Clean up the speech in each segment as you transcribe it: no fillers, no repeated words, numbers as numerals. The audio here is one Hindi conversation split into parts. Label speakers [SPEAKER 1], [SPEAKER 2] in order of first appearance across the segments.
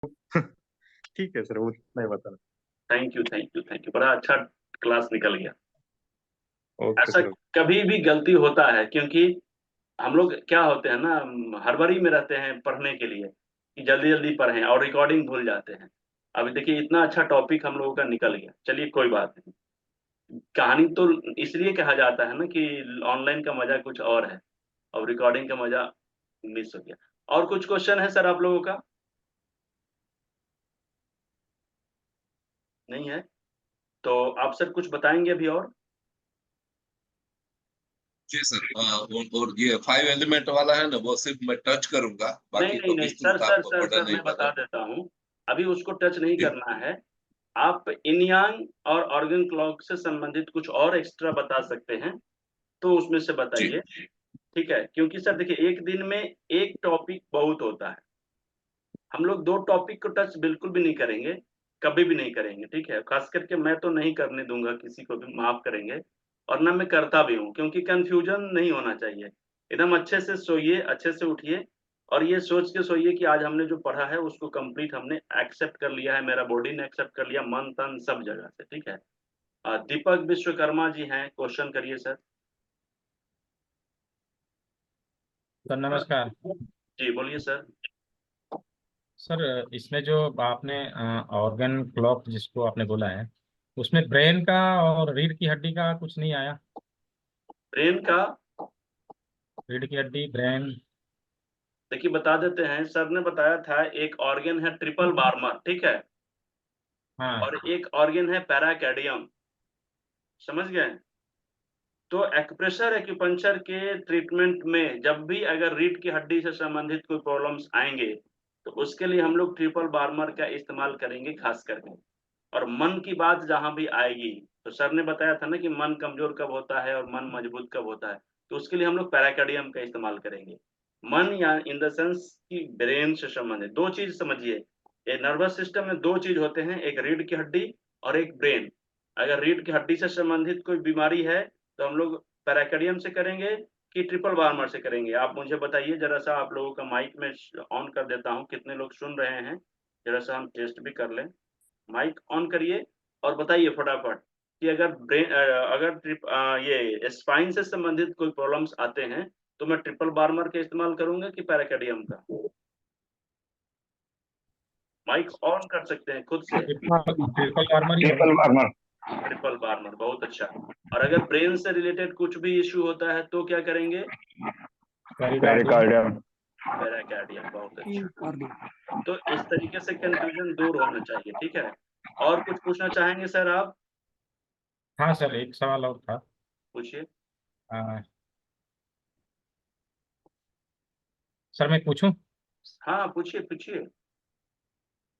[SPEAKER 1] ठीक है सर, वो इतना ही बता।
[SPEAKER 2] Thank you thank you thank you, बड़ा अच्छा क्लास निकल गया।
[SPEAKER 1] ओके
[SPEAKER 2] ऐसा
[SPEAKER 1] सर।
[SPEAKER 2] कभी भी गलती होता है, क्योंकि हम लोग क्या होते हैं ना, हड़बड़ी में रहते हैं पढ़ने के लिए कि जल्दी जल्दी पढ़ें और रिकॉर्डिंग भूल जाते हैं। अभी देखिए इतना अच्छा टॉपिक हम लोगों का निकल गया, चलिए कोई बात नहीं। कहानी तो इसलिए कहा जाता है ना कि ऑनलाइन का मजा कुछ और है, और रिकॉर्डिंग का मजा मिस हो गया। और कुछ क्वेश्चन है सर आप लोगों का? नहीं है? तो आप सर कुछ बताएंगे अभी और?
[SPEAKER 3] जी सर। और ये 5 एलिमेंट वाला है ना, वो सिर्फ मैं टच करूंगा,
[SPEAKER 2] नहीं
[SPEAKER 3] बाकी
[SPEAKER 2] नहीं
[SPEAKER 3] तो
[SPEAKER 2] नहीं सर
[SPEAKER 3] विस्तृत
[SPEAKER 2] सर
[SPEAKER 3] आपको
[SPEAKER 2] सर
[SPEAKER 3] पता
[SPEAKER 2] सर,
[SPEAKER 3] नहीं
[SPEAKER 2] मैं बता
[SPEAKER 3] पता।
[SPEAKER 2] देता हूँ। अभी उसको टच नहीं
[SPEAKER 3] जी
[SPEAKER 2] करना है। आप इन यांग और ऑर्गन क्लॉक से संबंधित कुछ और एक्स्ट्रा बता सकते हैं, तो उसमें से
[SPEAKER 3] जी
[SPEAKER 2] बताइए। ठीक है, क्योंकि सर देखिए एक दिन में एक टॉपिक बहुत होता है। हम लोग दो टॉपिक को टच बिल्कुल भी नहीं करेंगे, कभी भी नहीं करेंगे, ठीक है। खास करके मैं तो नहीं करने दूंगा किसी को भी, माफ करेंगे। और ना मैं करता भी हूँ, क्योंकि कंफ्यूजन नहीं होना चाहिए। एकदम अच्छे से सोइए, अच्छे से उठिए, और ये सोच के सोइए कि आज हमने जो पढ़ा है उसको कंप्लीट हमने एक्सेप्ट कर लिया है, मेरा बॉडी ने एक्सेप्ट कर लिया, मन तन सब जगह से, ठीक है। दीपक विश्वकर्मा जी हैं, क्वेश्चन करिए सर।
[SPEAKER 4] सर नमस्कार।
[SPEAKER 2] जी बोलिए सर।
[SPEAKER 4] सर इसमें जो आपने ऑर्गन क्लॉक जिसको आपने बोला है, उसमें ब्रेन का और रीढ़ की हड्डी का कुछ नहीं आया।
[SPEAKER 2] ब्रेन का?
[SPEAKER 4] रीढ़ की हड्डी, ब्रेन।
[SPEAKER 2] देखिए बता देते हैं, सर ने बताया था एक ऑर्गन है ट्रिपल बार्मर, ठीक है।
[SPEAKER 4] हाँ।
[SPEAKER 2] और एक ऑर्गन है पैराकैडियम, समझ गए? तो एक्यूप्रेशर एक्यूपंक्चर के ट्रीटमेंट में जब भी अगर रीढ़ की हड्डी से संबंधित कोई प्रॉब्लम्स आएंगे, तो उसके लिए हम लोग ट्रिपल बार्मर का इस्तेमाल करेंगे खास करके। और मन की बात जहां भी आएगी, तो सर ने बताया था ना कि मन कमजोर कब होता है और मन मजबूत कब होता है, तो उसके लिए हम लोग पैराकार्डियम का इस्तेमाल करेंगे। मन या इन द सेंस की ब्रेन से संबंधित दो चीज समझिए। ये नर्वस सिस्टम में दो चीज होते हैं, एक रीढ़ की हड्डी और एक ब्रेन। अगर रीढ़ की हड्डी से संबंधित कोई बीमारी है, तो हम लोग पैराकार्डियम से करेंगे कि ट्रिपल बार्मर से करेंगे? आप मुझे बताइए जरा सा, आप लोगों का माइक में ऑन कर देता हूँ, कितने लोग सुन रहे हैं, जरा सा हम टेस्ट भी कर लें। माइक ऑन करिए और बताइए फटाफट कि अगर ये स्पाइन से संबंधित कोई प्रॉब्लम्स आते हैं, तो मैं ट्रिपल बार्मर का इस्तेमाल करूंगा कि पैराकार्डियम का? माइक ऑन कर सकते हैं खुद से।
[SPEAKER 4] ट्रिपल आर्मर ही
[SPEAKER 1] ट्रिपल
[SPEAKER 4] करूँगा।
[SPEAKER 1] आर्मर।
[SPEAKER 2] ट्रिपल बार्मर, बहुत अच्छा। और अगर ब्रेन से रिलेटेड कुछ भी इश्यू होता है तो क्या करेंगे?
[SPEAKER 4] पेरिकार्डियम।
[SPEAKER 1] पेरिकार्डियम।
[SPEAKER 2] पैराकार्डियम, बहुत अच्छा। तो इस तरीके से कंफ्यूजन दूर होना चाहिए, ठीक है। और कुछ पूछना चाहेंगे सर आप?
[SPEAKER 4] हाँ सर, एक सवाल और था।
[SPEAKER 2] पूछिए।
[SPEAKER 4] अ, सर मैं पूछूं?
[SPEAKER 2] हाँ पूछिए पूछिए।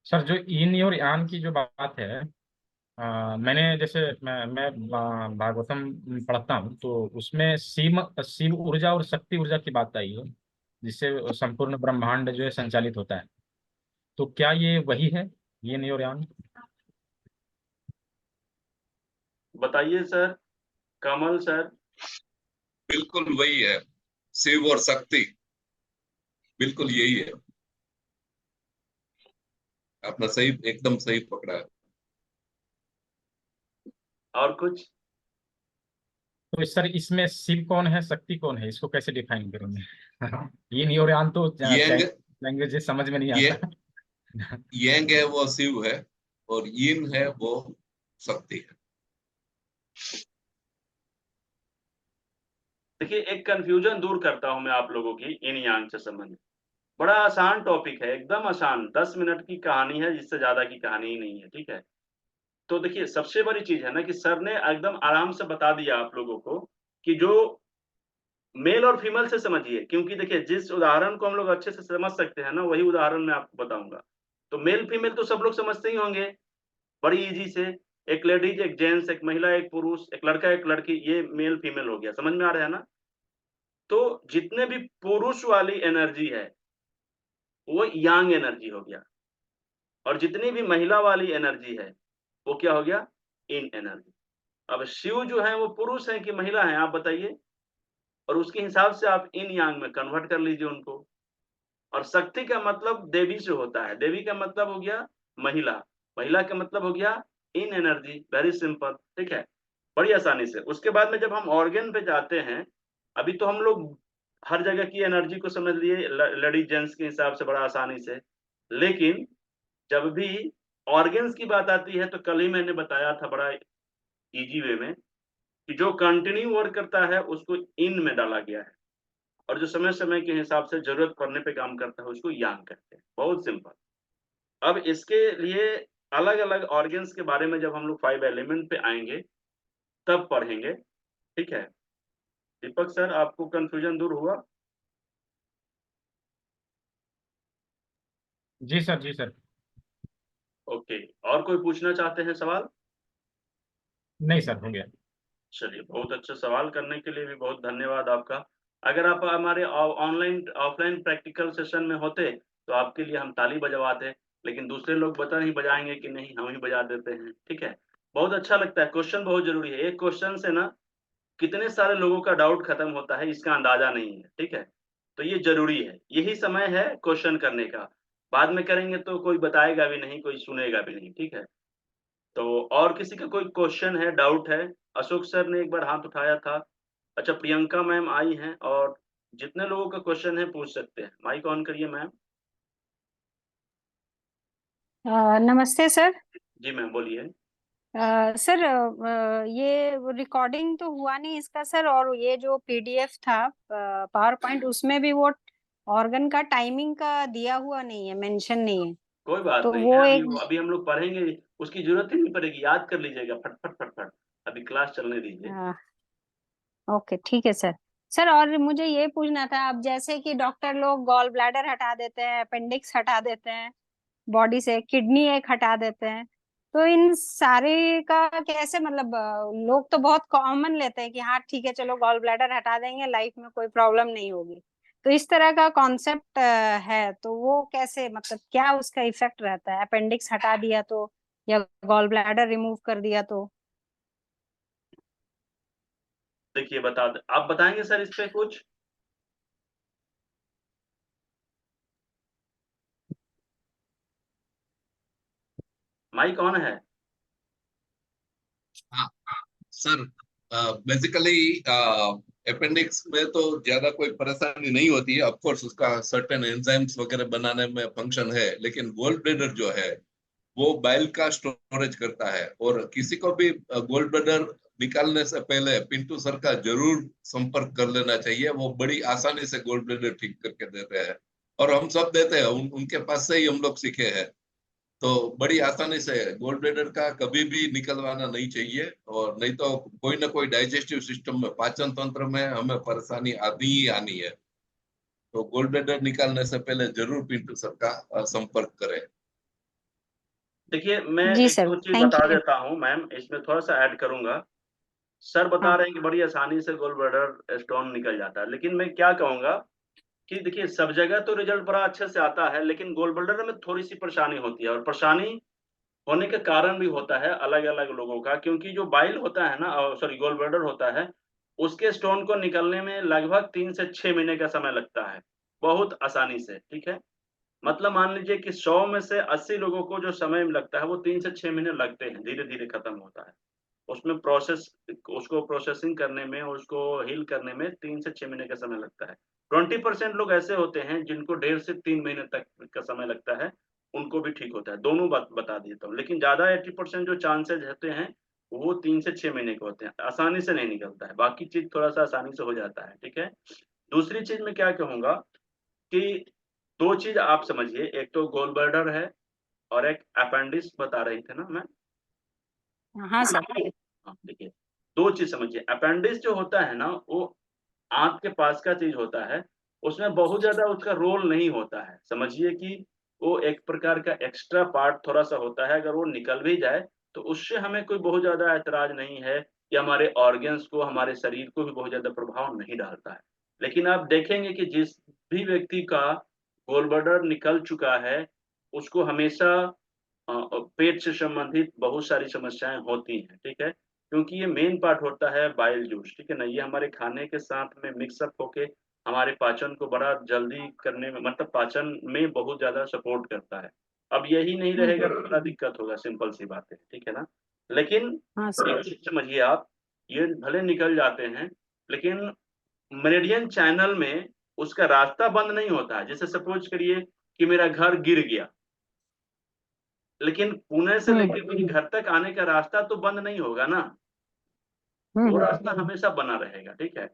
[SPEAKER 4] सर जो yin और yang की जो बात है, मैंने जैसे मैं भागवतम पढ़ता हूँ, तो उसमें शिव शिव ऊर्जा और शक्ति ऊर्जा की बात आई है, जिससे संपूर्ण ब्रह्मांड जो है संचालित होता है। तो क्या ये वही है, yin और yang?
[SPEAKER 2] बताइए सर, कमल सर।
[SPEAKER 3] बिल्कुल वही है, शिव और शक्ति, बिल्कुल यही है। आपने सही, एकदम सही पकड़ा है।
[SPEAKER 2] और कुछ?
[SPEAKER 4] तो सर इसमें शिव कौन है, शक्ति कौन है, इसको कैसे डिफाइन करेंगे? yin और yang तो
[SPEAKER 3] यंग,
[SPEAKER 4] लैंग्वेज समझ में नहीं
[SPEAKER 3] ये
[SPEAKER 4] आता।
[SPEAKER 3] यंग है वो शिव है, और यिन है वो शक्ति है।
[SPEAKER 2] देखिए एक कंफ्यूजन दूर करता हूं मैं आप लोगों की इन यांग से संबंधित। बड़ा आसान टॉपिक है, एकदम आसान, 10 मिनट की कहानी है, जिससे ज्यादा की कहानी ही नहीं है, ठीक है। तो देखिए सबसे बड़ी चीज है ना कि सर ने एकदम आराम से बता दिया आप लोगों को कि जो मेल और फीमेल से समझिए, क्योंकि देखिए जिस उदाहरण को हम लोग अच्छे से समझ सकते हैं ना, वही उदाहरण मैं आपको बताऊंगा। तो मेल फीमेल तो सब लोग समझते ही होंगे, बड़ी इजी से। एक लेडीज, एक जेंट्स, एक महिला, एक पुरुष, एक लड़का, एक लड़की, ये मेल फीमेल हो गया, समझ में आ रहा है ना? तो जितने भी पुरुष वाली एनर्जी है, वो यांग एनर्जी हो गया। और जितनी भी महिला वाली एनर्जी है, वो क्या हो गया? इन एनर्जी। अब शिव जो है वो पुरुष है कि महिला है, आप बताइए। और उसके हिसाब से आप इन यांग में कन्वर्ट कर लीजिए उनको। और शक्ति का मतलब देवी से होता है। देवी का मतलब हो गया महिला, महिला का मतलब हो गया इन एनर्जी, वेरी सिंपल, ठीक है, बड़ी आसानी से। उसके बाद में जब हम ऑर्गन पे जाते हैं, अभी तो हम लोग हर जगह की एनर्जी को समझ लिए लेडीज जेंट्स के हिसाब से बड़ा आसानी से, लेकिन जब भी ऑर्गन्स की बात आती है तो कल ही मैंने बताया था बड़ा इजी वे में कि जो कंटिन्यू वर्क करता है उसको इन में डाला गया है, और जो समय समय के हिसाब से जरूरत पड़ने पे काम करता है उसको यांग कहते हैं। बहुत सिंपल। अब इसके लिए अलग अलग ऑर्गन्स के बारे में जब हम लोग 5 एलिमेंट पे आएंगे तब पढ़ेंगे, ठीक है। दीपक सर, आपको कंफ्यूजन दूर हुआ?
[SPEAKER 4] जी सर, जी सर।
[SPEAKER 2] ओके, और कोई पूछना चाहते हैं सवाल?
[SPEAKER 4] नहीं सर, हो गया।
[SPEAKER 2] चलिए, बहुत अच्छे सवाल करने के लिए भी बहुत धन्यवाद आपका। अगर आप हमारे ऑनलाइन ऑफलाइन प्रैक्टिकल सेशन में होते तो आपके लिए हम ताली बजवाते, लेकिन दूसरे लोग पता नहीं बजाएंगे कि नहीं, हम ही बजा देते हैं, ठीक है। बहुत अच्छा लगता है, क्वेश्चन बहुत जरूरी है। एक क्वेश्चन से ना कितने सारे लोगों का डाउट खत्म होता है इसका अंदाजा नहीं है, ठीक है। तो ये जरूरी है, यही समय है क्वेश्चन करने का। बाद में करेंगे तो कोई बताएगा भी नहीं, कोई सुनेगा भी नहीं, ठीक है। तो और किसी का कोई क्वेश्चन है, डाउट है? अशोक सर ने एक बार हाथ उठाया था। अच्छा, प्रियंका मैम आई हैं, और जितने लोगों का क्वेश्चन है पूछ सकते हैं। माइक ऑन करिए मैम।
[SPEAKER 5] नमस्ते सर।
[SPEAKER 2] जी मैम, बोलिए।
[SPEAKER 5] सर, ये रिकॉर्डिंग तो हुआ नहीं इसका सर, और ये जो पीडीएफ था पावर पॉइंट, उसमें भी वो ऑर्गन का टाइमिंग का दिया हुआ नहीं है, मेंशन नहीं है।
[SPEAKER 2] कोई बात
[SPEAKER 5] तो
[SPEAKER 2] नहीं है,
[SPEAKER 5] वो
[SPEAKER 2] अभी
[SPEAKER 5] एक
[SPEAKER 2] अभी हम लोग पढ़ेंगे, उसकी जरूरत ही नहीं पड़ेगी, याद कर लीजिएगा फटफट फटफट। अभी क्लास चलने दीजिए।
[SPEAKER 5] ओके, ठीक है सर। सर, और मुझे ये पूछना था, अब जैसे कि डॉक्टर लोग गॉल ब्लैडर हटा देते हैं, अपेंडिक्स हटा देते हैं बॉडी से, किडनी एक हटा देते हैं, तो इन सारे का कैसे, मतलब लोग तो बहुत कॉमन लेते हैं कि हाँ ठीक है चलो गॉल ब्लैडर हटा देंगे, लाइफ में कोई प्रॉब्लम नहीं होगी। तो इस तरह का कॉन्सेप्ट है, तो वो कैसे, मतलब क्या उसका इफेक्ट रहता है, अपेंडिक्स हटा दिया तो, या गॉल ब्लैडर रिमूव कर दिया तो?
[SPEAKER 2] देखिए, बता दे, आप बताएंगे सर इस पे कुछ? माइक ऑन है?
[SPEAKER 3] हाँ सर, बेसिकली अपेंडिक्स में तो ज्यादा कोई परेशानी नहीं होती है। ऑफ कोर्स उसका सर्टेन एंजाइम्स वगैरह बनाने में फंक्शन है, लेकिन गोल ब्लैडर जो है वो बाइल का स्टोरेज करता है। और किसी को भी गोल ब्लैडर निकालने से पहले पिंटू सर का जरूर संपर्क कर लेना चाहिए। वो बड़ी आसानी से गोल ब्लैडर ठीक करके देते हैं, और हम सब देते हैं, उनके पास से ही हम लोग सीखे हैं। तो बड़ी आसानी से गोल्ड ब्लैडर का कभी भी निकलवाना नहीं चाहिए, और नहीं तो कोई ना कोई डाइजेस्टिव सिस्टम में, पाचन तंत्र में हमें परेशानी आनी ही आनी है। तो गोल्ड ब्लैडर निकालने से पहले जरूर पिंटू सर का संपर्क करें।
[SPEAKER 2] देखिए, मैं
[SPEAKER 5] जी
[SPEAKER 2] एक
[SPEAKER 5] सर,
[SPEAKER 2] दो चीज
[SPEAKER 5] थैंक
[SPEAKER 2] बता
[SPEAKER 5] यू।
[SPEAKER 2] देता हूँ मैम, इसमें थोड़ा सा ऐड करूंगा। सर बता
[SPEAKER 5] हाँ
[SPEAKER 2] रहे हैं कि बड़ी आसानी से गोल ब्लैडर स्टोन निकल जाता है, लेकिन मैं क्या कहूंगा कि देखिए, सब जगह तो रिजल्ट बड़ा अच्छे से आता है, लेकिन गोल ब्लैडर में थोड़ी सी परेशानी होती है, और परेशानी होने के कारण भी होता है अलग अलग लोगों का, क्योंकि जो बाइल होता है ना, सॉरी, गोल ब्लैडर होता है, उसके स्टोन को निकलने में लगभग 3 से 6 महीने का समय लगता है, बहुत आसानी से, ठीक है। मतलब मान लीजिए कि 100 में से 80 लोगों को जो समय लगता है वो 3 से 6 महीने लगते हैं, धीरे धीरे खत्म होता है। उसमें उसको प्रोसेसिंग करने में, उसको हील करने में 3 से 6 महीने का समय लगता है। 20% लोग ऐसे होते हैं जिनको 1.5 से 3 महीने तक का समय लगता है, उनको भी ठीक होता है। दोनों बात बता देता हूँ, लेकिन ज्यादा 80% जो चांसेज होते हैं वो 3 से 6 महीने के होते हैं, आसानी से नहीं निकलता है। बाकी चीज थोड़ा सा आसानी से हो जाता है, ठीक है। दूसरी चीज मैं क्या कहूंगा कि दो चीज आप समझिए, एक तो गोल ब्लैडर है और एक अपेंडिक्स बता रही थे ना मैं।
[SPEAKER 5] हाँ सर।
[SPEAKER 2] हाँ, देखिए, दो चीज समझिए। अपेंडिक्स जो होता है ना, वो आंत के पास का चीज होता है, उसमें बहुत ज्यादा उसका रोल नहीं होता है। समझिए कि वो एक प्रकार का एक्स्ट्रा पार्ट थोड़ा सा होता है, अगर वो निकल भी जाए तो उससे हमें कोई बहुत ज्यादा ऐतराज नहीं है, या हमारे ऑर्गन्स को, हमारे शरीर को भी बहुत ज्यादा प्रभाव नहीं डालता है। लेकिन आप देखेंगे कि जिस भी व्यक्ति का गोल ब्लैडर निकल चुका है, उसको हमेशा पेट से संबंधित बहुत सारी समस्याएं होती हैं, ठीक है। क्योंकि ये मेन पार्ट होता है बाइल जूस, ठीक है ना, ये हमारे खाने के साथ में मिक्सअप होके हमारे पाचन को बड़ा जल्दी करने में, मतलब पाचन में बहुत ज्यादा सपोर्ट करता है। अब यही नहीं रहेगा तो बड़ा दिक्कत होगा, सिंपल सी बात है, ठीक है ना। लेकिन
[SPEAKER 5] हाँ सर।
[SPEAKER 2] एक चीज समझिए आप, ये भले निकल जाते हैं, लेकिन मेरिडियन चैनल में उसका रास्ता बंद नहीं होता है। जैसे सपोज करिए कि मेरा घर गिर गया, लेकिन पुणे से लेकर मेरे घर तक आने का रास्ता तो बंद नहीं होगा ना, वो रास्ता हमेशा बना रहेगा, ठीक है।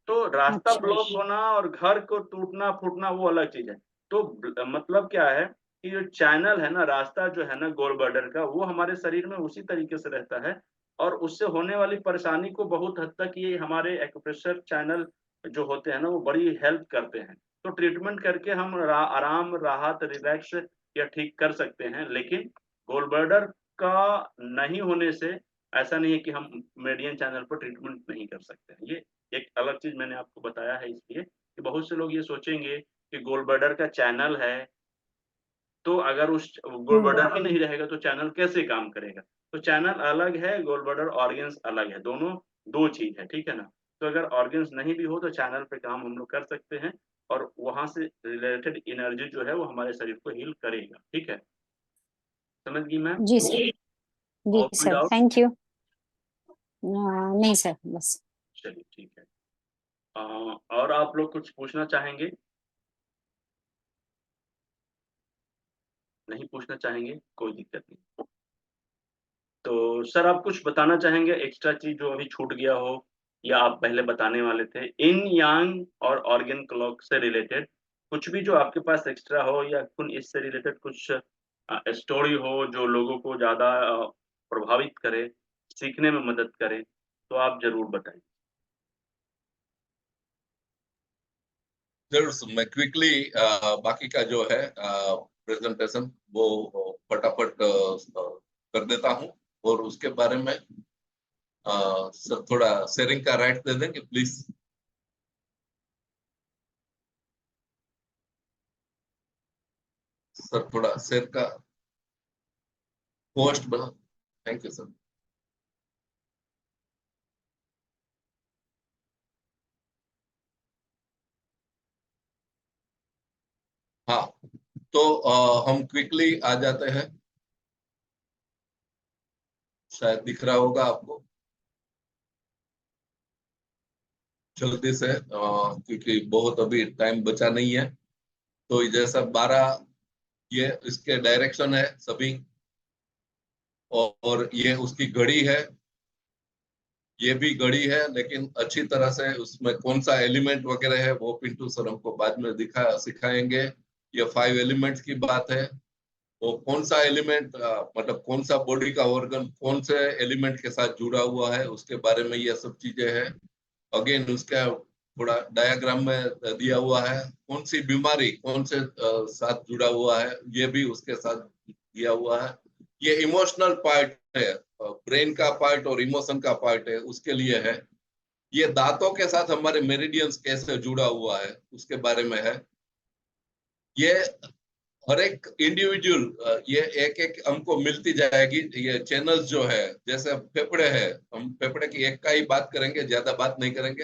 [SPEAKER 2] तो रास्ता
[SPEAKER 5] अच्छा।
[SPEAKER 2] ब्लॉक होना और घर को टूटना फूटना वो अलग चीज है। तो मतलब क्या है कि जो चैनल है ना, रास्ता जो है ना गोल ब्लैडर का, वो हमारे शरीर में उसी तरीके से रहता है, और उससे होने वाली परेशानी को बहुत हद तक ये हमारे एक्यूप्रेशर चैनल जो होते हैं ना, वो बड़ी हेल्प करते हैं। तो ट्रीटमेंट करके हम आराम, राहत, रिलैक्स या ठीक कर सकते हैं। लेकिन गोल ब्लैडर का नहीं होने से ऐसा नहीं है कि हम मेडियन चैनल पर ट्रीटमेंट नहीं कर सकते हैं। ये एक अलग चीज मैंने आपको बताया है, इसलिए कि बहुत से लोग ये सोचेंगे कि गोल ब्लैडर का चैनल है, तो अगर उस गोल ब्लैडर ही नहीं रहेगा तो चैनल कैसे काम करेगा। तो चैनल अलग है, गोल ब्लैडर ऑर्गन्स अलग है, दोनों दो चीज है, ठीक है ना। तो अगर ऑर्गन्स नहीं भी हो तो चैनल पे काम हम लोग कर सकते हैं, और वहां से रिलेटेड एनर्जी जो है वो हमारे शरीर को हील करेगा, ठीक है। समझ गई मैम?
[SPEAKER 5] जी सर। जी
[SPEAKER 2] और कोई
[SPEAKER 5] सर,
[SPEAKER 2] डाउट?
[SPEAKER 5] Thank you. नहीं सर, बस।
[SPEAKER 2] चलिए ठीक है। और आप लोग कुछ पूछना चाहेंगे? नहीं पूछना चाहेंगे, कोई दिक्कत नहीं। तो सर आप कुछ बताना चाहेंगे एक्स्ट्रा चीज जो अभी छूट गया हो, या आप पहले बताने वाले थे इन यांग और ऑर्गन क्लॉक से रिलेटेड, कुछ भी जो आपके पास एक्स्ट्रा हो, या कुछ इससे रिलेटेड कुछ स्टोरी हो जो लोगों को ज्यादा प्रभावित करे, सीखने में मदद करे, तो आप जरूर बताइए।
[SPEAKER 3] जरूर मैं क्विकली बाकी का जो है प्रेजेंटेशन वो फटाफट कर देता हूँ, और उसके बारे में सर थोड़ा शेयरिंग का राइट दे देंगे प्लीज। सर थोड़ा शेयर का पोस्ट बना, थैंक यू सर। हाँ, तो हम क्विकली आ जाते हैं, शायद दिख रहा होगा आपको जल्दी से, क्योंकि बहुत अभी टाइम बचा नहीं है। तो जैसा 12 ये इसके डायरेक्शन है सभी, और ये उसकी घड़ी है, ये भी घड़ी है, लेकिन अच्छी तरह से उसमें कौन सा एलिमेंट वगैरह है वो पिंटू सर हमको बाद में दिखा सिखाएंगे। ये 5 एलिमेंट्स की बात है, वो कौन सा एलिमेंट, मतलब कौन सा बॉडी का ऑर्गन कौन से एलिमेंट के साथ जुड़ा हुआ है उसके बारे में ये सब चीजें हैं। अगेन उसका थोड़ा डायग्राम में दिया हुआ है, कौन सी बीमारी कौन से साथ जुड़ा हुआ है ये भी उसके साथ दिया हुआ है। ये इमोशनल पार्ट है, ब्रेन का पार्ट और इमोशन का पार्ट है, उसके लिए है। ये दांतों के साथ हमारे मेरिडियंस कैसे जुड़ा हुआ है उसके बारे में है। ये हर एक इंडिविजुअल, ये एक एक हमको मिलती जाएगी ये चैनल्स जो है। जैसे फेफड़े है, हम फेफड़े की एक का ही बात करेंगे, ज्यादा बात नहीं करेंगे।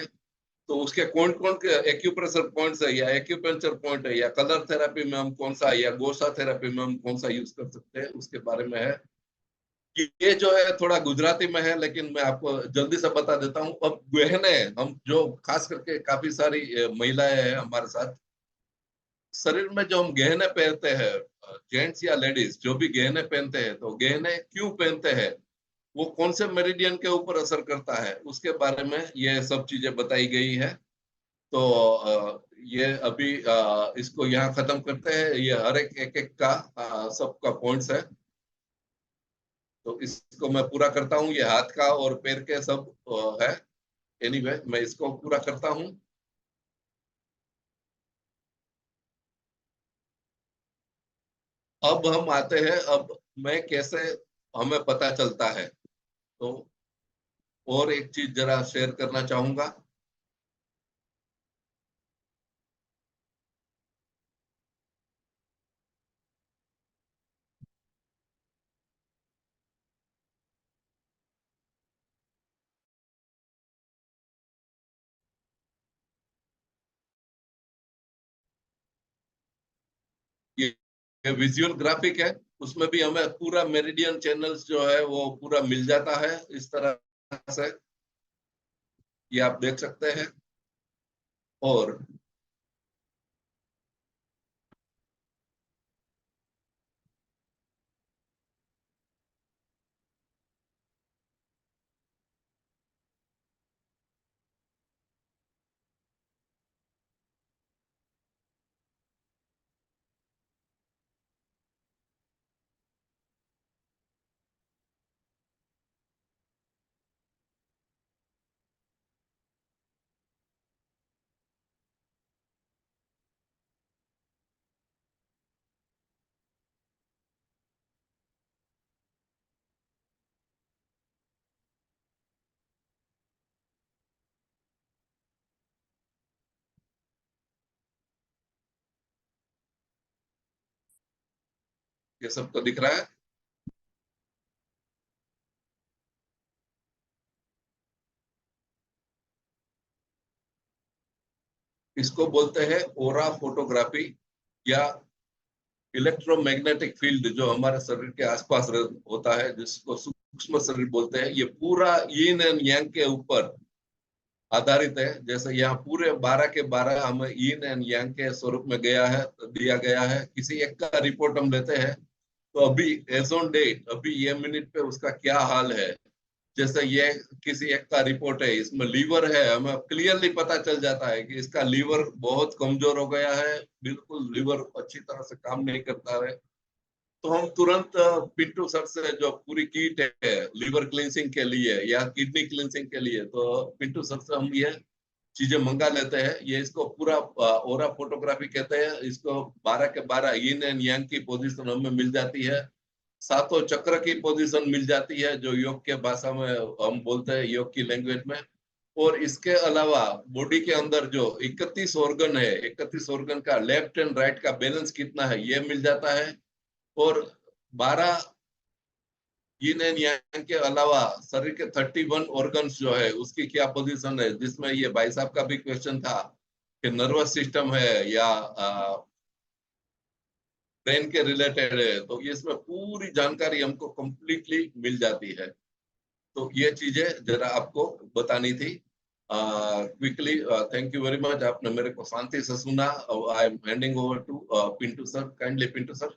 [SPEAKER 3] तो उसके कौन कौन के एक्यूप्रेशर पॉइंट्स है, या एक्यूपेंचर पॉइंट है, या कलर थेरेपी में हम कौन सा, या गोसा थेरेपी में हम कौन सा यूज कर सकते हैं उसके बारे में है। ये जो है थोड़ा गुजराती में है, लेकिन मैं आपको जल्दी से बता देता हूँ। अब गहने, हम जो खास करके काफी सारी महिलाएं हैं हमारे साथ, शरीर में जो हम गहने पहनते हैं, जेंट्स या लेडीज जो भी गहने पहनते हैं, तो गहने क्यों पहनते हैं, वो कौन से मेरिडियन के ऊपर असर करता है उसके बारे में ये सब चीजें बताई गई है। तो ये अभी इसको यहाँ खत्म करते हैं, ये हर एक एक, एक का सबका पॉइंट्स है। तो इसको मैं पूरा करता हूँ, ये हाथ का और पैर के सब है। एनीवे मैं इसको पूरा करता हूँ। अब हम आते हैं, अब मैं कैसे हमें पता चलता है, तो और एक चीज जरा शेयर करना चाहूंगा। ये विजुअल ग्राफिक है, उसमें भी हमें पूरा मेरिडियन चैनल्स जो है वो पूरा मिल जाता है इस तरह से, ये आप देख सकते हैं। और ये सबको दिख रहा है। इसको बोलते हैं ओरा फोटोग्राफी या इलेक्ट्रोमैग्नेटिक फील्ड, जो हमारे शरीर के आसपास होता है, जिसको सूक्ष्म शरीर बोलते हैं। ये पूरा यिन एंड यांग के ऊपर आधारित है। जैसे यहाँ पूरे 12 के 12 हमें यिन एंड यांग के स्वरूप में दिया गया है। किसी एक का रिपोर्ट हम लेते हैं तो अभी एज ऑन डेट, अभी ये मिनट पे उसका क्या हाल है। जैसे ये किसी एक का रिपोर्ट है, इसमें लीवर है, हमें क्लियरली पता चल जाता है कि इसका लीवर बहुत कमजोर हो गया है, बिल्कुल लीवर अच्छी तरह से काम नहीं करता है। तो हम तुरंत पिंटू सर से जो पूरी किट है लीवर क्लींसिंग के लिए या किडनी क्लींसिंग के लिए, तो पिंटू सर से हम ये चीजें मंगा लेते हैं। ये इसको पूरा ओरा फोटोग्राफी कहते हैं। इसको 12 के 12 यिन एंड यांग की पोजीशन हमें मिल जाती है, सातों चक्र की पोजीशन मिल जाती है, जो योग के भाषा में हम बोलते हैं, योग की लैंग्वेज में। और इसके अलावा बॉडी के अंदर जो 31 ऑर्गन है, 31 ऑर्गन का लेफ्ट एंड राइट का बैलेंस कितना है ये मिल जाता है। और 12 यिन एंड यांग के अलावा शरीर के 31 ऑर्गन्स जो है उसकी क्या पोजीशन है, जिसमें ये भाई साहब का भी क्वेश्चन था कि नर्वस सिस्टम है या ब्रेन के रिलेटेड है, तो ये इसमें पूरी जानकारी हमको कंप्लीटली मिल जाती है। तो ये चीजें जरा आपको बतानी थी quickly. Thank you very much, आपने मेरे को शांति से सुना। I am handing over to Pintu sir. Kindly Pintu sir.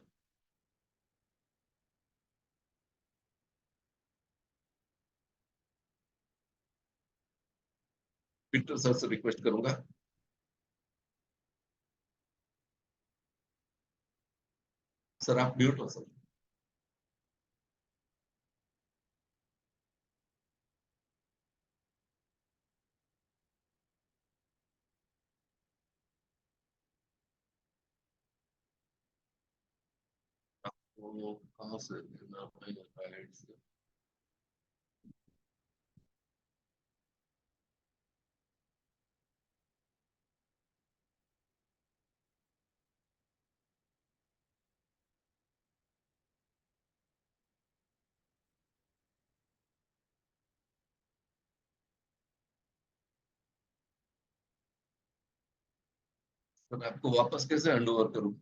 [SPEAKER 3] Pintu sir से रिक्वेस्ट करूंगा। सर आप म्यूट हो सर। आपको कहाँ से देना है? सर आपको वापस कैसे हैंड ओवर करूं?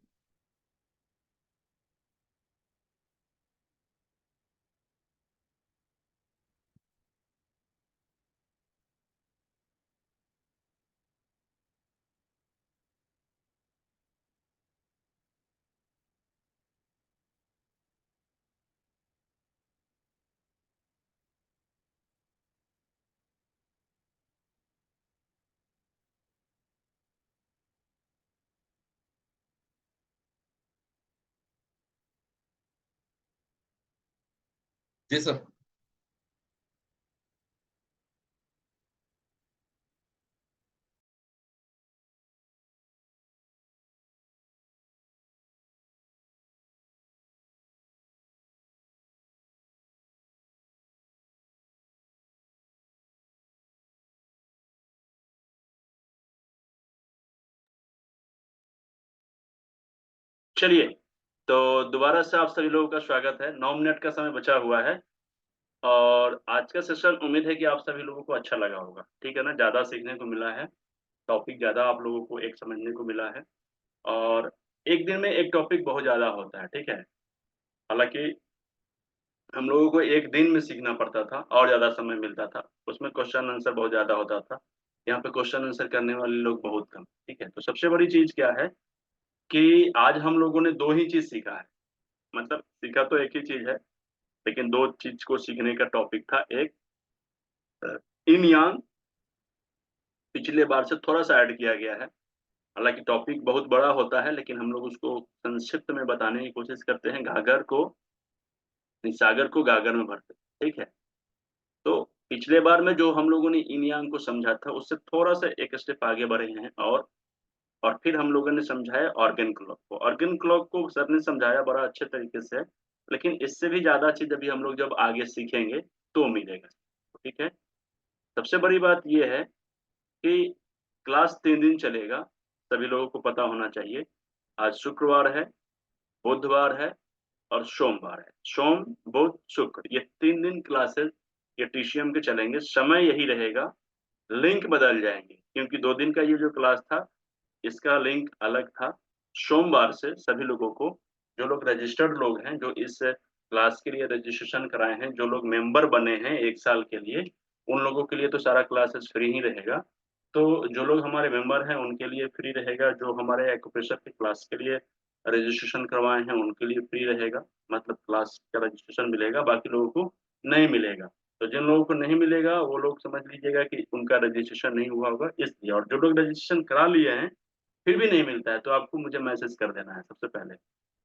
[SPEAKER 3] जी सर।
[SPEAKER 2] चलिए, तो दोबारा से आप सभी लोगों का स्वागत है। 9 मिनट का समय बचा हुआ है और आज का सेशन उम्मीद है कि आप सभी लोगों को अच्छा लगा होगा। ठीक है ना, ज़्यादा सीखने को मिला है, टॉपिक ज़्यादा आप लोगों को एक समझने को मिला है और एक दिन में एक टॉपिक बहुत ज्यादा होता है, ठीक है। हालांकि हम लोगों को एक दिन में सीखना पड़ता था और ज्यादा समय मिलता था, उसमें क्वेश्चन आंसर बहुत ज्यादा होता था। यहाँ पे क्वेश्चन आंसर करने वाले लोग बहुत कम, ठीक है। तो सबसे बड़ी चीज क्या है कि आज हम लोगों ने दो ही चीज सीखा है, मतलब सीखा तो एक ही चीज है, लेकिन दो चीज को सीखने का टॉपिक था। एक इन यांग पिछले बार से थोड़ा सा ऐड किया गया है, हालांकि टॉपिक बहुत बड़ा होता है, लेकिन हम लोग उसको संक्षिप्त में बताने की कोशिश करते हैं। सागर को गागर में भरते, ठीक है। तो पिछले बार में जो हम लोगों ने इन यांग को समझा था, उससे थोड़ा सा एक स्टेप आगे बढ़े हैं। और फिर हम लोगों ने समझाया ऑर्गन क्लॉक को। ऑर्गन क्लॉक को सर ने समझाया बड़ा अच्छे तरीके से, लेकिन इससे भी ज्यादा चीज अभी हम लोग जब आगे सीखेंगे तो मिलेगा, ठीक है। सबसे बड़ी बात यह है कि क्लास 3 दिन चलेगा, सभी लोगों को पता होना चाहिए। आज शुक्रवार है, बुधवार है और सोमवार है। सोम, बुध, शुक्र, ये 3 दिन क्लासेस ये टीसीएम के चलेंगे। समय यही रहेगा, लिंक बदल जाएंगे, क्योंकि 2 दिन का ये जो क्लास था इसका लिंक अलग था। सोमवार से सभी लोगों को, जो लोग रजिस्टर्ड लोग हैं, जो इस क्लास के लिए रजिस्ट्रेशन कराए हैं, जो लोग मेंबर बने हैं 1 साल के लिए, उन लोगों के लिए तो सारा क्लासेस फ्री ही रहेगा। तो जो लोग हमारे मेंबर हैं उनके लिए फ्री रहेगा, जो हमारे एक्यूप्रेशर की क्लास के लिए रजिस्ट्रेशन करवाए हैं उनके लिए फ्री रहेगा, मतलब क्लास का रजिस्ट्रेशन मिलेगा, बाकी लोगों को नहीं मिलेगा। तो जिन लोगों को नहीं मिलेगा वो लोग समझ लीजिएगा कि उनका रजिस्ट्रेशन नहीं हुआ होगा इसलिए। और जो लोग रजिस्ट्रेशन करा लिए हैं फिर भी नहीं मिलता है, तो आपको मुझे मैसेज कर देना है सबसे पहले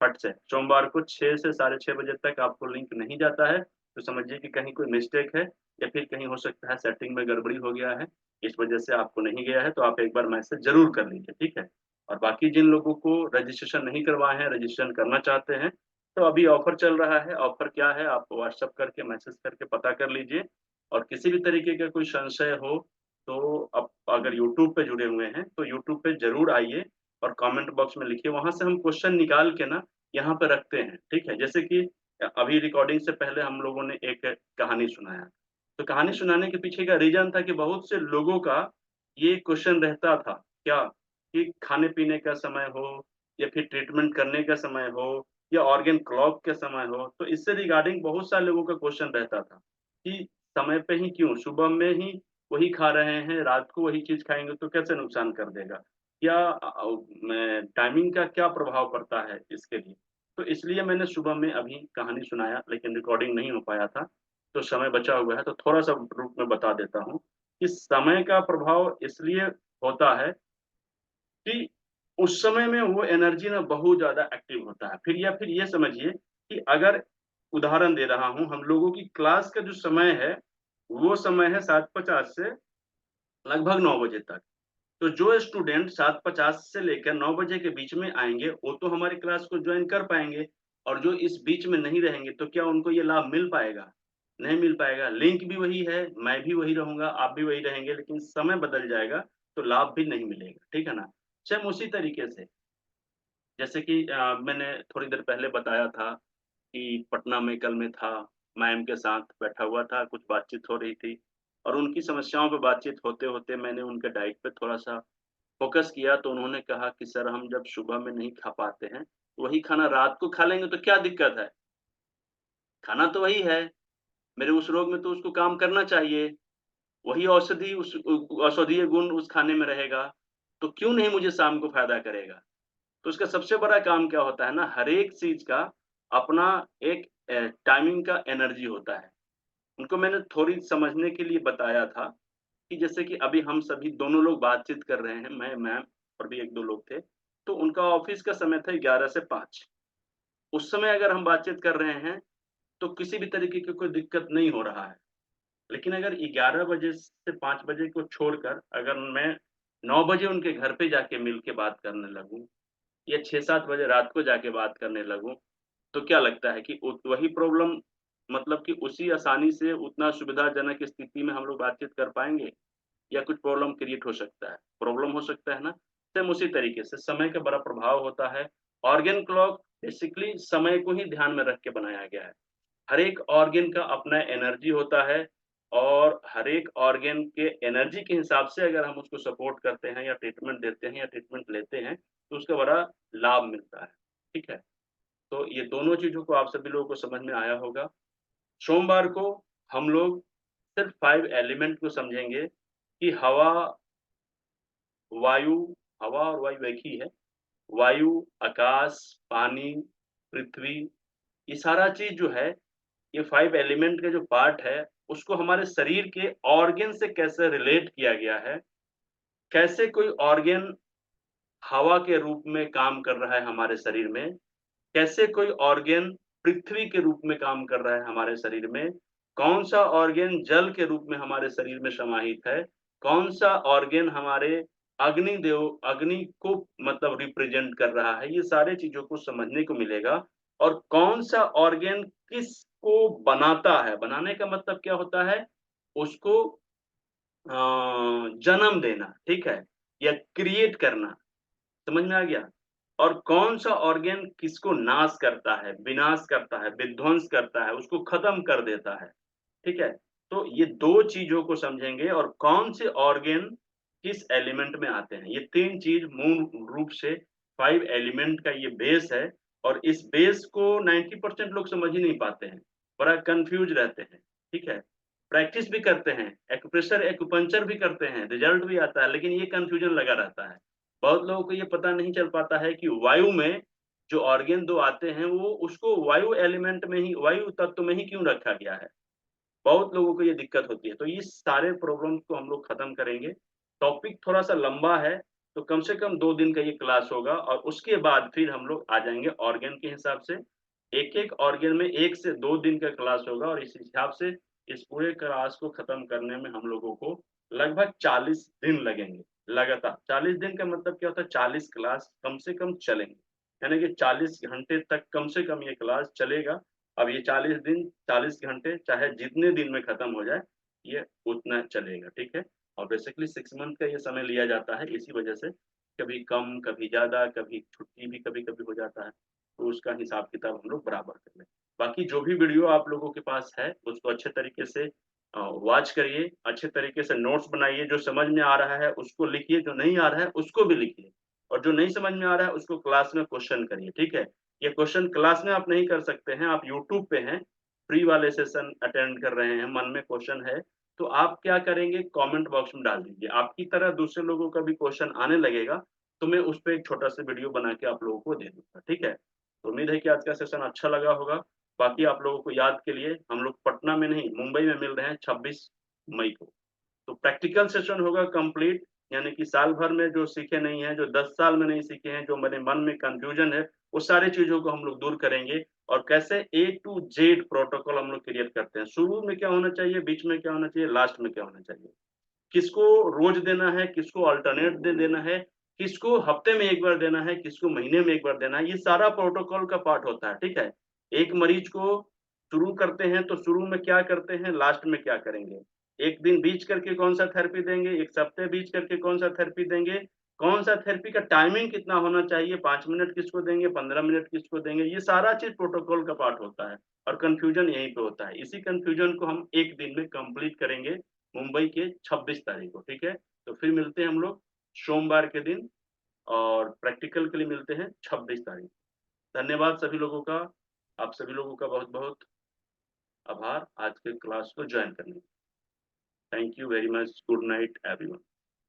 [SPEAKER 2] फट से। सोमवार को 6 से 6:30 बजे तक आपको लिंक नहीं जाता है तो समझिए कि कहीं कोई मिस्टेक है, या फिर कहीं हो सकता है सेटिंग में गड़बड़ी हो गया है, इस वजह से आपको नहीं गया है। तो आप एक बार मैसेज जरूर कर लीजिए, ठीक है। और बाकी जिन लोगों को रजिस्ट्रेशन नहीं करवाए हैं, रजिस्ट्रेशन करना चाहते हैं, तो अभी ऑफर चल रहा है। ऑफर क्या है आप व्हाट्सएप करके मैसेज करके पता कर लीजिए। और किसी भी तरीके का कोई संशय हो तो आप अगर यूट्यूब पे जुड़े हुए हैं तो यूट्यूब पे जरूर आइए और कमेंट बॉक्स में लिखिए, वहां से हम क्वेश्चन निकाल के ना यहाँ पे रखते हैं, ठीक है। जैसे कि अभी रिकॉर्डिंग से पहले हम लोगों ने एक कहानी सुनाया, तो कहानी सुनाने के पीछे का रीजन था कि बहुत से लोगों का ये क्वेश्चन रहता था क्या, कि खाने पीने का समय हो या फिर ट्रीटमेंट करने का समय हो या ऑर्गन क्लॉक का समय हो, तो इससे रिगार्डिंग बहुत सारे लोगों का क्वेश्चन रहता था कि समय पे ही क्यों, सुबह में ही वही खा रहे हैं, रात को वही चीज खाएंगे तो कैसे नुकसान कर देगा, या टाइमिंग का क्या प्रभाव पड़ता है इसके लिए। तो इसलिए मैंने सुबह में अभी कहानी सुनाया, लेकिन रिकॉर्डिंग नहीं हो पाया था, तो समय बचा हुआ है तो थोड़ा सा रूप में बता देता हूँ कि समय का प्रभाव इसलिए होता है कि उस समय में वो एनर्जी ना बहुत ज्यादा एक्टिव होता है। फिर या फिर ये समझिए कि अगर उदाहरण दे रहा हूँ, हम लोगों की क्लास का जो समय है वो समय है 7:50 से लगभग 9 बजे तक। तो जो स्टूडेंट 7:50 से लेकर 9 बजे के बीच में आएंगे वो तो हमारी क्लास को ज्वाइन कर पाएंगे, और जो इस बीच में नहीं रहेंगे तो क्या उनको ये लाभ मिल पाएगा? नहीं मिल पाएगा। लिंक भी वही है, मैं भी वही रहूंगा, आप भी वही रहेंगे, लेकिन समय बदल जाएगा तो लाभ भी नहीं मिलेगा, ठीक है ना। सेम उसी तरीके से जैसे कि मैंने थोड़ी देर पहले बताया था कि पटना में कल मैं था, मैम के साथ बैठा हुआ था, कुछ बातचीत हो रही थी और उनकी समस्याओं पे बातचीत होते-होते मैंने उनके डाइट पे थोड़ा-सा फ़ोकस किया, तो उन्होंने कहा कि सर हम जब सुबह में नहीं खा पाते हैं, तो वही खाना रात को खा लेंगे तो क्या दिक्कत है? खाना तो वही है, मेरे उस रोग में तो उसको काम करना चाहिए, वही औषधि उस औषधीय गुण उस खाने में रहेगा, तो क्यों नहीं मुझे शाम को फ़ायदा करेगा? तो इसका सबसे बड़ा काम क्या होता है ना, हर एक चीज़ का अपना एक टाइमिंग का एनर्जी होता है। उनको मैंने थोड़ी समझने के लिए बताया था कि जैसे कि अभी हम सभी दोनों लोग बातचीत कर रहे हैं, मैं, मैम और भी 1-2 लोग थे, तो उनका ऑफ़िस का समय था 11 से 5। उस समय अगर हम बातचीत कर रहे हैं, तो किसी भी तरीके की कोई दिक्कत नहीं हो रहा है। लेकिन अगर 11 बजे से 5 बजे को छोड़कर अगर मैं 9 बजे उनके घर पे जाके मिल के बात करने लगूँ या 6-7 बजे रात को जाके बात करने लगूँ, तो क्या लगता है कि वही प्रॉब्लम, मतलब कि उसी आसानी से उतना सुविधाजनक स्थिति में हम लोग बातचीत कर पाएँगे या कुछ प्रॉब्लम क्रिएट हो सकता है? प्रॉब्लम हो सकता है ना? सेम उसी तरीके से समय का बड़ा प्रभाव होता है। ऑर्गन क्लॉक बेसिकली समय को ही ध्यान में रख के बनाया गया है। हर एक ऑर्गन का अपना एनर्जी होता है और हर एक ऑर्गन के एनर्जी के हिसाब से अगर हम उसको सपोर्ट करते हैं या ट्रीटमेंट देते हैं या ट्रीटमेंट लेते हैं तो उसका बड़ा लाभ मिलता है। ठीक है, तो ये दोनों चीजों को आप सभी लोगों को समझ में आया होगा। सोमवार को हम लोग सिर्फ 5 एलिमेंट को समझेंगे कि हवा, वायु, हवा और वायु एक ही है, वायु, आकाश, पानी, पृथ्वी, ये सारा चीज जो है, ये 5 एलिमेंट के जो पार्ट है, उसको हमारे शरीर के ऑर्गन से कैसे रिलेट किया गया है, कैसे कोई ऑर्गन हवा के रूप में काम कर रहा है हमारे शरीर में, कैसे कोई ऑर्गन पृथ्वी के रूप में काम कर रहा है हमारे शरीर में, कौन सा ऑर्गन जल के रूप में हमारे शरीर में समाहित है, कौन सा ऑर्गन हमारे अग्नि को मतलब रिप्रेजेंट कर रहा है, ये सारे चीजों को समझने को मिलेगा। और कौन सा ऑर्गन किसको बनाता है, बनाने का मतलब क्या होता है, उसको जन्म देना, ठीक है, या क्रिएट करना, समझ में आ गया। और कौन सा ऑर्गन किसको नाश करता है, विनाश करता है, विध्वंस करता है, उसको खत्म कर देता है। ठीक है, तो ये दो चीजों को समझेंगे और कौन से ऑर्गन किस एलिमेंट में आते हैं, ये तीन चीज मूल रूप से 5 एलिमेंट का ये बेस है। और इस बेस को 90% लोग समझ ही नहीं पाते हैं, बड़ा कंफ्यूज रहते हैं। ठीक है, प्रैक्टिस भी करते हैं, एक्यूप्रेशर एक्यूपंक्चर भी करते हैं, रिजल्ट भी आता है, लेकिन ये कंफ्यूजन लगा रहता है। बहुत लोगों को ये पता नहीं चल पाता है कि वायु में जो ऑर्गन दो आते हैं वो उसको वायु एलिमेंट में ही, वायु तत्व में ही क्यों रखा गया है। बहुत लोगों को ये दिक्कत होती है, तो इस सारे प्रॉब्लम को हम लोग खत्म करेंगे। टॉपिक थोड़ा सा लंबा है, तो कम से कम 2 दिन का ये क्लास होगा और उसके बाद फिर हम लोग आ जाएंगे ऑर्गन के हिसाब से। एक एक ऑर्गन में 1 से 2 दिन का क्लास होगा और इस हिसाब से इस पूरे क्लास को खत्म करने में हम लोगों को लगभग 40 दिन लगेंगे लगातार। 40 दिन का मतलब क्या होता है, 40 क्लास कम से कम चलेंगे, यानी कि 40 घंटे तक कम से कम ये क्लास चलेगा। अब ये 40 दिन 40 घंटे चाहे जितने दिन में खत्म हो जाए, ये उतना चलेगा। ठीक है, और बेसिकली 6 मंथ का ये समय लिया जाता है, इसी वजह से कभी कम कभी ज्यादा, कभी छुट्टी भी कभी कभी हो जाता है, तो उसका हिसाब किताब हम लोग बराबर कर लें। बाकी जो भी वीडियो आप लोगों के पास है उसको अच्छे तरीके से वॉच करिए, अच्छे तरीके से नोट्स बनाइए, जो समझ में आ रहा है उसको लिखिए, जो नहीं आ रहा है उसको भी लिखिए, और जो नहीं समझ में आ रहा है उसको क्लास में क्वेश्चन करिए। ठीक है, ये क्वेश्चन क्लास में आप नहीं कर सकते हैं, आप यूट्यूब पे हैं, फ्री वाले सेशन अटेंड कर रहे हैं, मन में क्वेश्चन है तो आप क्या करेंगे, कमेंट बॉक्स में डाल दीजिए। आपकी तरह दूसरे लोगों का भी क्वेश्चन आने लगेगा तो मैं उस पर एक छोटा सा वीडियो बना के आप लोगों को दे दूंगा। ठीक है, तो उम्मीद है कि आज का सेशन अच्छा लगा होगा। बाकी आप लोगों को याद के लिए हम लोग पटना में नहीं मुंबई में मिल रहे हैं 26 मई को, तो प्रैक्टिकल सेशन होगा कंप्लीट, यानी कि साल भर में जो सीखे नहीं है, जो 10 साल में नहीं सीखे हैं, जो मेरे मन में कंफ्यूजन है, वो सारी चीजों को हम लोग दूर करेंगे। और कैसे A to Z प्रोटोकॉल हम लोग क्रिएट करते हैं, शुरू में क्या होना चाहिए, बीच में क्या होना चाहिए, लास्ट में क्या होना चाहिए, किसको रोज देना है, किसको अल्टरनेट देना है, किसको हफ्ते में एक बार देना है, किसको महीने में एक बार देना है, ये सारा प्रोटोकॉल का पार्ट होता है। ठीक है, एक मरीज को शुरू करते हैं तो शुरू में क्या करते हैं, लास्ट में क्या करेंगे, एक दिन बीच करके कौन सा थेरेपी देंगे, एक सप्ताह बीच करके कौन सा थेरेपी देंगे, कौन सा थेरेपी का टाइमिंग कितना होना चाहिए, 5 मिनट किसको देंगे, 15 मिनट किसको देंगे, ये सारा चीज प्रोटोकॉल का पार्ट होता है। और कंफ्यूजन यहीं पे होता है, इसी कंफ्यूजन को हम एक दिन में कंप्लीट करेंगे मुंबई के 26 तारीख को। ठीक है, तो फिर मिलते हैं हम लोग सोमवार के दिन और प्रैक्टिकल के लिए मिलते हैं 26 तारीख। धन्यवाद सभी लोगों का, आप सभी लोगों का बहुत बहुत आभार आज के क्लास को ज्वाइन करने। Thank you very much, good night everyone.